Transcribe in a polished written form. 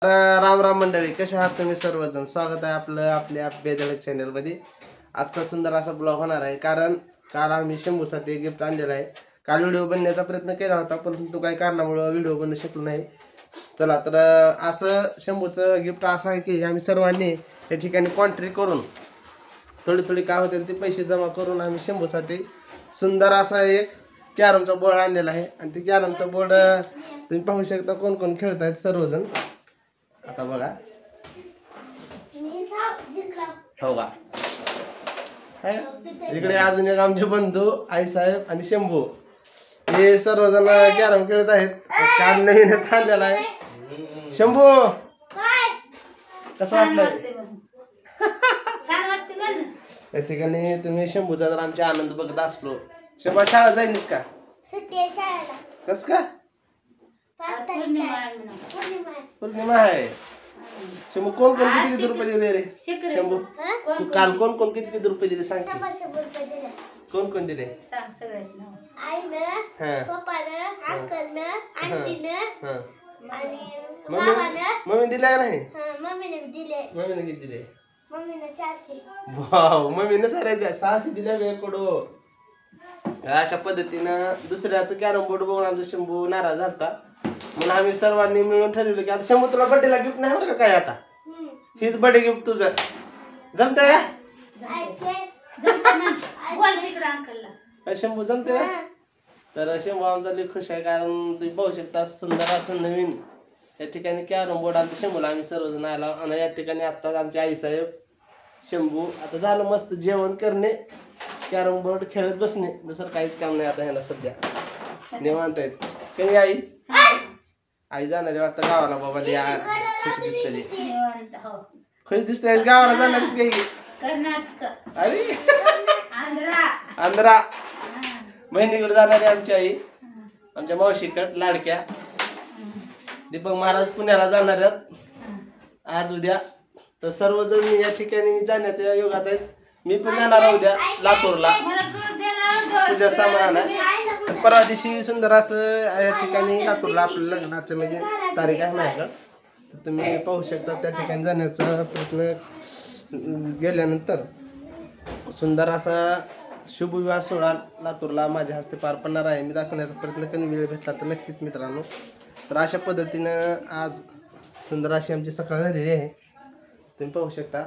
राम राम मंडळी, कशा आहात तुम्ही सर्वजण? स्वागत आहे आपलं आपल्या बेदळक चॅनलमध्ये. आजचा सुंदर असा ब्लॉग होणार आहे, कारण काल आम्ही शंभूसाठी गिफ्ट आणलेलं आहे. काल व्हिडिओ बनण्याचा प्रयत्न केला होता, परंतु काही कारणामुळे व्हिडिओ बनवू शकलो नाही. चला तर असं शंभूचं गिफ्ट असं आहे की आम्ही सर्वांनी या ठिकाणी कॉन्ट्री करून थोडी थोडी काय होते ते पैसे जमा करून आम्ही शंभूसाठी सुंदर असा एक कॅरमचा बोर्ड आणलेला आहे. आणि ते कॅरमचा बोर्ड तुम्ही पाहू शकता कोण कोण खेळत आहेत सर्वजण. आता बघा, हो का, इकडे अजून एक आमचे बंधू आईसाहेब आणि शंभू हे सर्वजण कॅरम खेळत आहेत. काल नवीनच चाललेला आहे. शंभू कसं वाटलं? या ठिकाणी तुम्ही शंभूचा जर आमचे आनंद बघत असलो. शंभू शाळा जाईनच का? कस का? पौर्णिमा आहे. शंभू कोण कोण किती रुपये दिले रे? शंभू तू काल कोण कोण किती रुपये दिले सांग. कोण कोण दिले? मम्मी दिल्या नाही? मम्मीने किती दिले? वाव, मम्मीने साऱ्या 600 दिल्या वेळकडो. अशा पद्धतीनं दुसऱ्याचं कॅरम बोर्ड बघून आमचा शंभू नाराज झालता. म्हणून आम्ही सर्वांनी मिळून ठरवलं की आता शंभू तुला बर्थडेला गिफ्ट नाही बरं का काय, आता हीच बर्थडे गिफ्ट तुझं. जमतंय का शंभू? जमतंय का? तर शंभू आमचा लई खुश आहे, कारण तुम्ही पाहू शकता सुंदर असं नवीन या ठिकाणी कॅरम बोर्ड आमच्या शंभूला आम्ही सर्वजण आला. आणि या ठिकाणी आत्ताच आमचे आईसाहेब शंभू आता झालं मस्त जेवण करणे, कॅरम बोर्ड खेळत बसणे, दुसरं काहीच काम नाही आता ह्याला सध्या. निवांत आहेत कधी आई? आई जाणारी वाटतं गावाला बाबा. खुशी दिसतली, खुश दिसते गावाला जाणारीच काही. अरे आंध्रा बहिणीकडे जाणारी आमची आई, आमच्या मावशीकडे लाडक्या. दीपक महाराज पुण्याला जाणार आहेत आज उद्या. तर सर्वजण या ठिकाणी जाण्याच्या योगात आहेत. मी पण जाणार उद्या लातूरला तुझ्या सामानाला. परवा दिवशी सुंदर असं या ठिकाणी लातूरला आपलं लग्नाचं म्हणजे तारीख आहे नाही का, तर तुम्ही पाहू शकता. त्या ठिकाणी जाण्याचा प्रयत्न गेल्यानंतर सुंदर असा शुभविवाह सोहळा लातूरला माझ्या हस्ते पार पडणार आहे. मी दाखवण्याचा प्रयत्न करून वेळ भेटला तर नक्कीच मित्रांनो. तर अशा पद्धतीनं आज सुंदर अशी आमची सकाळ झालेली आहे, तुम्ही पाहू शकता.